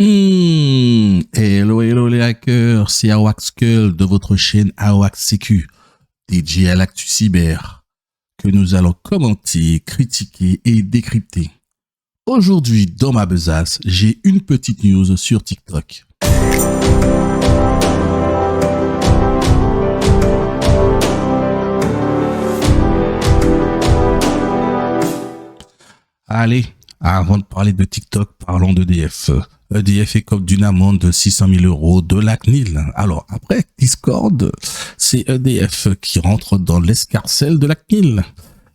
Hello les hackers, c'est Awaxkull de votre chaîne Awax Sécu, dédié à l'actu cyber, que nous allons commenter, critiquer et décrypter. Aujourd'hui, dans ma besace, j'ai une petite news sur TikTok. Allez, avant de parler de TikTok, parlons d'EDF. EDF écope d'une amende de 600 000 euros de la CNIL. Alors, après Discord, c'est EDF qui rentre dans l'escarcelle de la CNIL.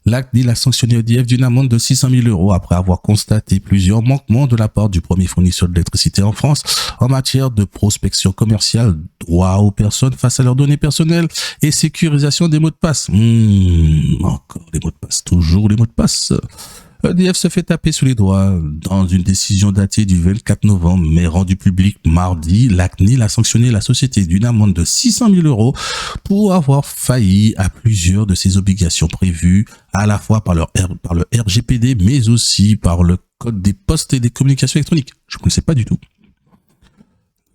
La CNIL a sanctionné EDF d'une amende de 600 000 euros après avoir constaté plusieurs manquements de la part du premier fournisseur d'électricité en France en matière de prospection commerciale, droit aux personnes face à leurs données personnelles et sécurisation des mots de passe. Encore les mots de passe, toujours les mots de passe. EDF se fait taper sous les doigts. Dans une décision datée du 24 novembre, mais rendue publique mardi, la CNIL a sanctionné la société d'une amende de 600 000 euros pour avoir failli à plusieurs de ses obligations prévues, à la fois par le RGPD, mais aussi par le Code des postes et des communications électroniques. Je ne connaissais pas du tout.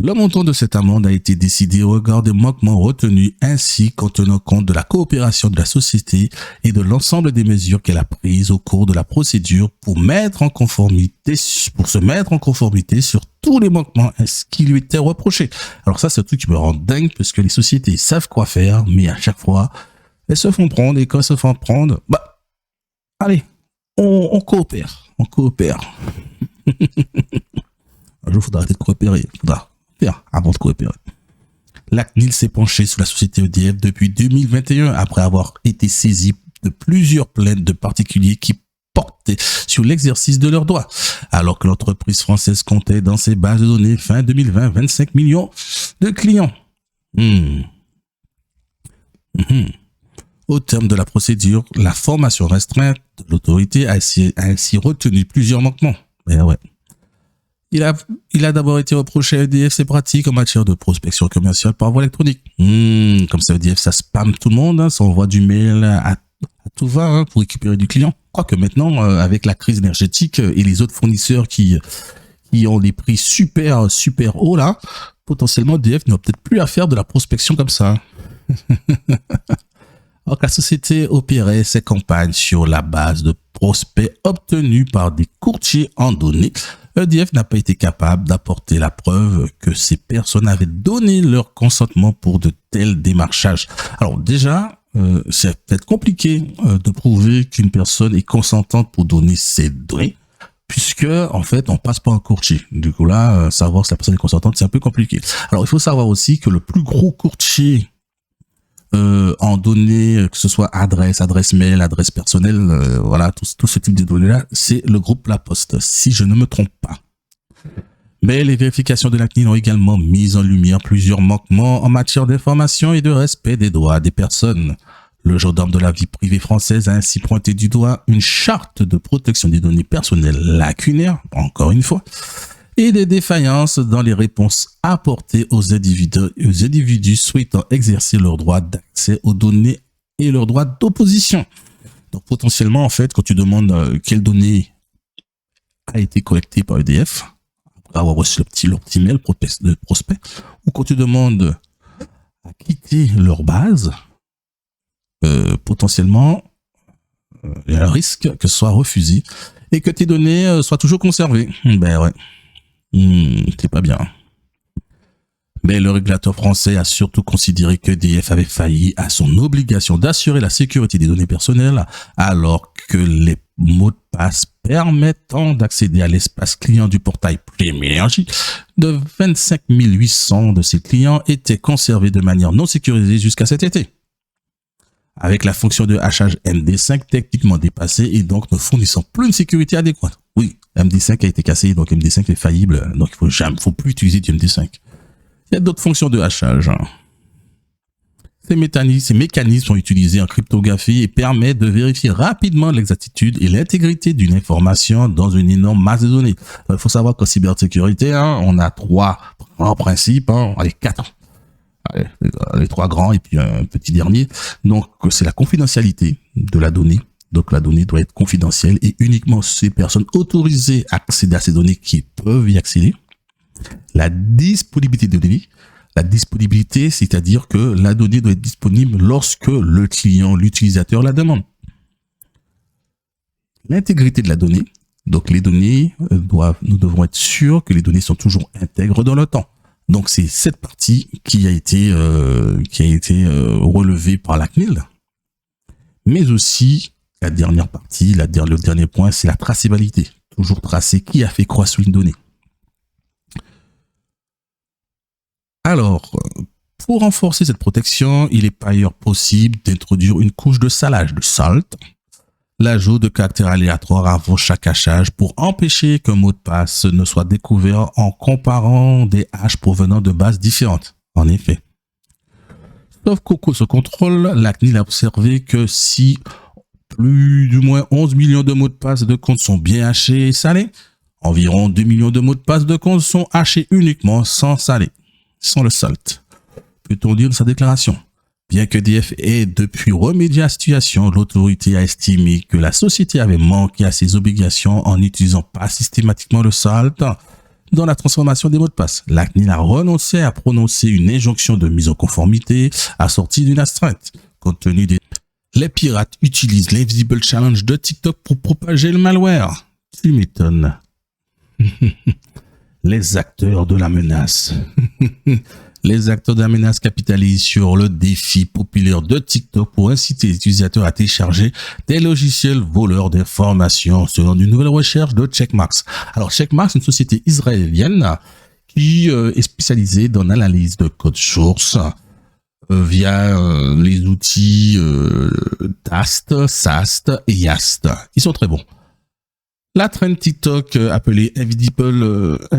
Le montant de cette amende a été décidé au regard des manquements retenus ainsi qu'en tenant compte de la coopération de la société et de l'ensemble des mesures qu'elle a prises au cours de la procédure pour se mettre en conformité sur tous les manquements qui lui étaient reprochés. Alors ça, c'est un truc qui me rend dingue parce que les sociétés savent quoi faire, mais à chaque fois, elles se font prendre et quand elles se font prendre, allez, on coopère. Un jour, il faudra arrêter de coopérer. Avant de coopérer. La CNIL s'est penchée sur la société EDF depuis 2021 après avoir été saisie de plusieurs plaintes de particuliers qui portaient sur l'exercice de leurs droits, alors que l'entreprise française comptait dans ses bases de données fin 2020 25 millions de clients. Au terme de la procédure, la formation restreinte de l'autorité a ainsi retenu plusieurs manquements. Mais ouais. Il a d'abord été reproché à EDF ses pratiques en matière de prospection commerciale par voie électronique. Comme ça, EDF, ça spamme tout le monde, ça envoie du mail à tout va pour récupérer du client. Quoique maintenant, avec la crise énergétique et les autres fournisseurs qui ont des prix super hauts là, potentiellement EDF n'a peut-être plus à faire de la prospection comme ça. Alors que la société opérait ses campagnes sur la base de prospects obtenus par des courtiers en données, EDF n'a pas été capable d'apporter la preuve que ces personnes avaient donné leur consentement pour de tels démarchages. Alors déjà, c'est peut-être compliqué de prouver qu'une personne est consentante pour donner ses données, puisque en fait on passe par un courtier. Du coup là, savoir si la personne est consentante, c'est un peu compliqué. Alors il faut savoir aussi que le plus gros courtier en données, que ce soit adresse mail, adresse personnelle, voilà, tout ce type de données-là, c'est le groupe La Poste, si je ne me trompe pas. Mais les vérifications de la CNIL ont également mis en lumière plusieurs manquements en matière d'information et de respect des droits des personnes. Le gendarme de la vie privée française a ainsi pointé du doigt une charte de protection des données personnelles lacunaire, encore une fois, et des défaillances dans les réponses apportées aux individus souhaitant exercer leur droit d'accès aux données et leur droit d'opposition. Donc potentiellement, en fait, quand tu demandes quelle donnée a été collectée par EDF, après avoir reçu leur petit mail de prospect, ou quand tu demandes à quitter leur base, potentiellement, il y a un risque que ce soit refusé et que tes données soient toujours conservées. Ben ouais. C'est pas bien. Mais le régulateur français a surtout considéré que EDF avait failli à son obligation d'assurer la sécurité des données personnelles, alors que les mots de passe permettant d'accéder à l'espace client du portail Prime Energy de 25 800 de ses clients étaient conservés de manière non sécurisée jusqu'à cet été. Avec la fonction de hachage MD5 techniquement dépassée et donc ne fournissant plus une sécurité adéquate. Oui, MD5 a été cassé, donc MD5 est faillible, donc il faut plus utiliser du MD5. Il y a d'autres fonctions de hachage. Ces mécanismes sont utilisés en cryptographie et permettent de vérifier rapidement l'exactitude et l'intégrité d'une information dans une énorme masse de données. Il faut savoir qu'en cybersécurité, on a 3 grands principes, allez 4. Les 3 grands et puis un petit dernier. Donc, c'est la confidentialité de la donnée. Donc, la donnée doit être confidentielle et uniquement ces personnes autorisées à accéder à ces données qui peuvent y accéder. La disponibilité de données. La disponibilité, c'est-à-dire que la donnée doit être disponible lorsque le client, l'utilisateur la demande. L'intégrité de la donnée. Donc, les données nous devons être sûrs que les données sont toujours intègres dans le temps. Donc, c'est cette partie qui a été relevée par la CNIL. Mais aussi, la dernière partie, le dernier point, c'est la traçabilité. Toujours tracer qui a fait quoi sur une donnée. Alors, pour renforcer cette protection, il est par ailleurs possible d'introduire une couche de salage, de salt, l'ajout de caractères aléatoires avant chaque hachage pour empêcher qu'un mot de passe ne soit découvert en comparant des hashes provenant de bases différentes. En effet. Sauf qu'au ce contrôle, la CNIL a observé que si plus du moins 11 millions de mots de passe de compte sont bien hachés et salés, environ 2 millions de mots de passe de compte sont hachés uniquement sans saler, sans le salt. Peut-on dire de sa déclaration? Bien que EDF ait depuis remédié à la situation, l'autorité a estimé que la société avait manqué à ses obligations en n'utilisant pas systématiquement le salt dans la transformation des mots de passe. La CNIL a renoncé à prononcer une injonction de mise en conformité assortie d'une astreinte. Compte tenu des... Les pirates utilisent l'Invisible Challenge de TikTok pour propager le malware. Tu m'étonnes. Les acteurs de la menace. Les acteurs de la menace capitalisent sur le défi populaire de TikTok pour inciter les utilisateurs à télécharger des logiciels voleurs d'informations selon une nouvelle recherche de Checkmarx. Alors Checkmarx, c'est une société israélienne qui est spécialisée dans l'analyse de code source via les outils TAST, SAST et YAST. Ils sont très bons. La trend TikTok appelée Invisible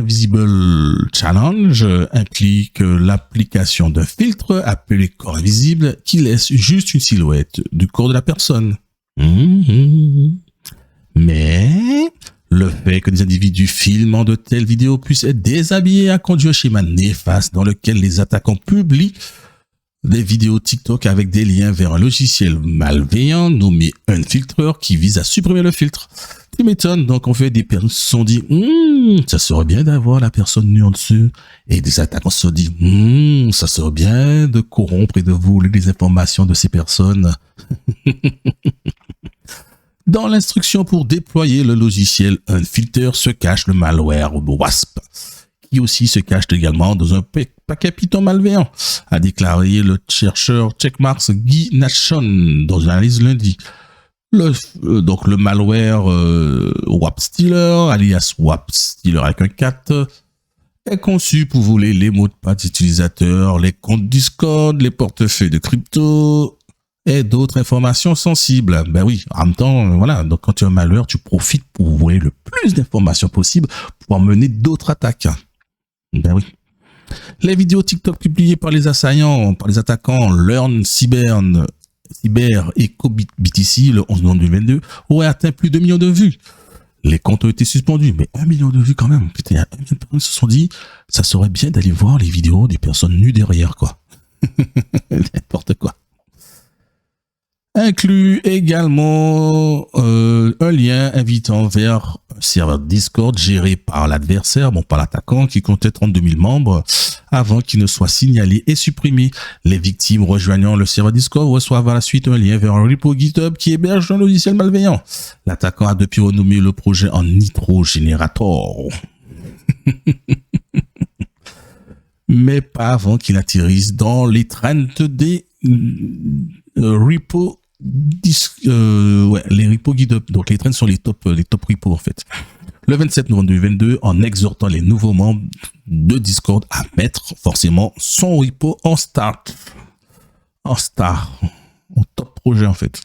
Challenge implique l'application d'un filtre appelé corps invisible qui laisse juste une silhouette du corps de la personne. Mais le fait que des individus filmant de telles vidéos puissent être déshabillés a conduit un schéma néfaste dans lequel les attaquants publient des vidéos TikTok avec des liens vers un logiciel malveillant nommé Unfiltreur qui vise à supprimer le filtre. Tu m'étonnes, donc en fait des personnes se sont dit ça serait bien d'avoir la personne nue en dessus, et des attaquants se sont dit ça serait bien de corrompre et de voler les informations de ces personnes. Dans l'instruction pour déployer le logiciel Unfilter se cache le malware WASP, qui aussi se cache également dans un paquet Python malveillant, a déclaré le chercheur Checkmarx Guy Nashon dans une analyse lundi. Donc le malware WAPStealer, alias WAPStealer avec un 4, est conçu pour voler les mots de passe utilisateurs, les comptes Discord, les portefeuilles de crypto et d'autres informations sensibles. Ben oui, en même temps, voilà, donc quand tu as un malware, tu profites pour voler le plus d'informations possible pour mener d'autres attaques. Ben oui. Les vidéos TikTok publiées par les assaillants, par les attaquants Learn Cyber et CoBTC le 11 novembre 2022 auraient atteint plus de 2 millions de vues. Les comptes ont été suspendus, mais 1 million de vues quand même. Putain, il y a 1 million de personnes qui se sont dit, ça serait bien d'aller voir les vidéos des personnes nues derrière, quoi. N'importe quoi. Inclut également un lien invitant vers un serveur Discord géré par l'adversaire, par l'attaquant, qui comptait 32 000 membres avant qu'il ne soit signalé et supprimé. Les victimes rejoignant le serveur Discord reçoivent à la suite un lien vers un repo GitHub qui héberge un logiciel malveillant. L'attaquant a depuis renommé le projet en Nitro Generator. Mais pas avant qu'il atterrisse dans les trends des repos les repos GitHub. Donc les trends sont les top repos en fait. Le 27 novembre 2022, en exhortant les nouveaux membres de Discord à mettre forcément son repo en top projet en fait.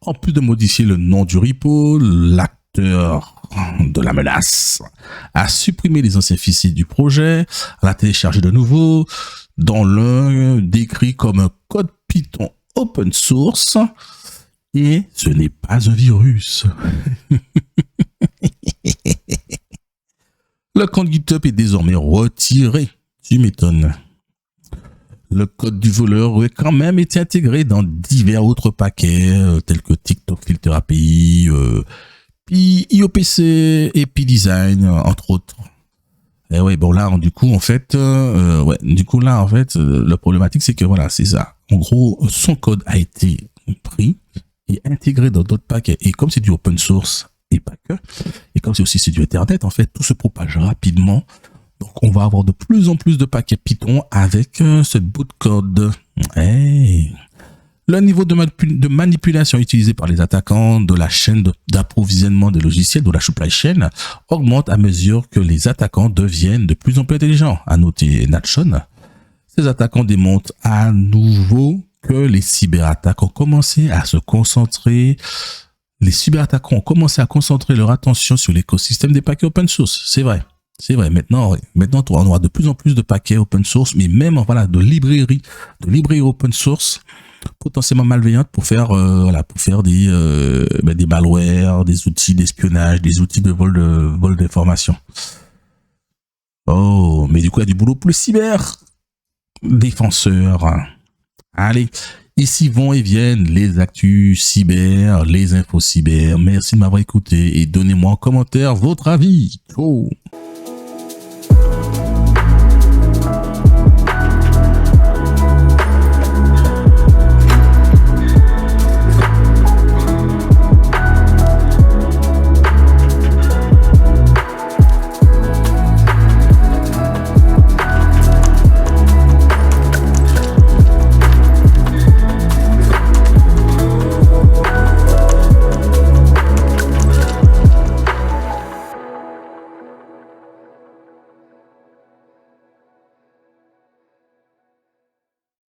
En plus de modifier le nom du repo, l'acteur de la menace a supprimé les anciens fichiers du projet, l'a téléchargé de nouveau, dans l'un décrit comme un code Python open source, et ce n'est pas un virus. Le compte GitHub est désormais retiré. Tu m'étonnes. Le code du voleur aurait quand même été intégré dans divers autres paquets, tels que TikTok Filter API, IOPC et PDesign, entre autres. Et ouais, bon là, du coup, en fait, ouais, du coup là, en fait, la problématique, c'est que voilà, c'est ça. En gros, son code a été pris et intégré dans d'autres paquets. Et comme c'est du open source et pas que, et comme c'est du Ethernet, en fait, tout se propage rapidement. Donc, on va avoir de plus en plus de paquets Python avec ce bout de code. Hey. Le niveau de manipulation utilisé par les attaquants de la chaîne d'approvisionnement des logiciels, de la supply chain, augmente à mesure que les attaquants deviennent de plus en plus intelligents. À noter Natchon, ces attaquants démontrent à nouveau que les cyberattaques ont commencé à se concentrer. Les cyberattaquants ont commencé à concentrer leur attention sur l'écosystème des paquets open source. C'est vrai. C'est vrai. Maintenant, on aura de plus en plus de paquets open source, mais même, voilà, de librairies open source potentiellement malveillantes pour faire des malwares, des outils d'espionnage, des outils de vol d'informations. Oh, mais du coup, il y a du boulot pour le cyber défenseur. Allez, ici vont et viennent les actus cyber, les infos cyber. Merci de m'avoir écouté et donnez-moi en commentaire votre avis. Ciao.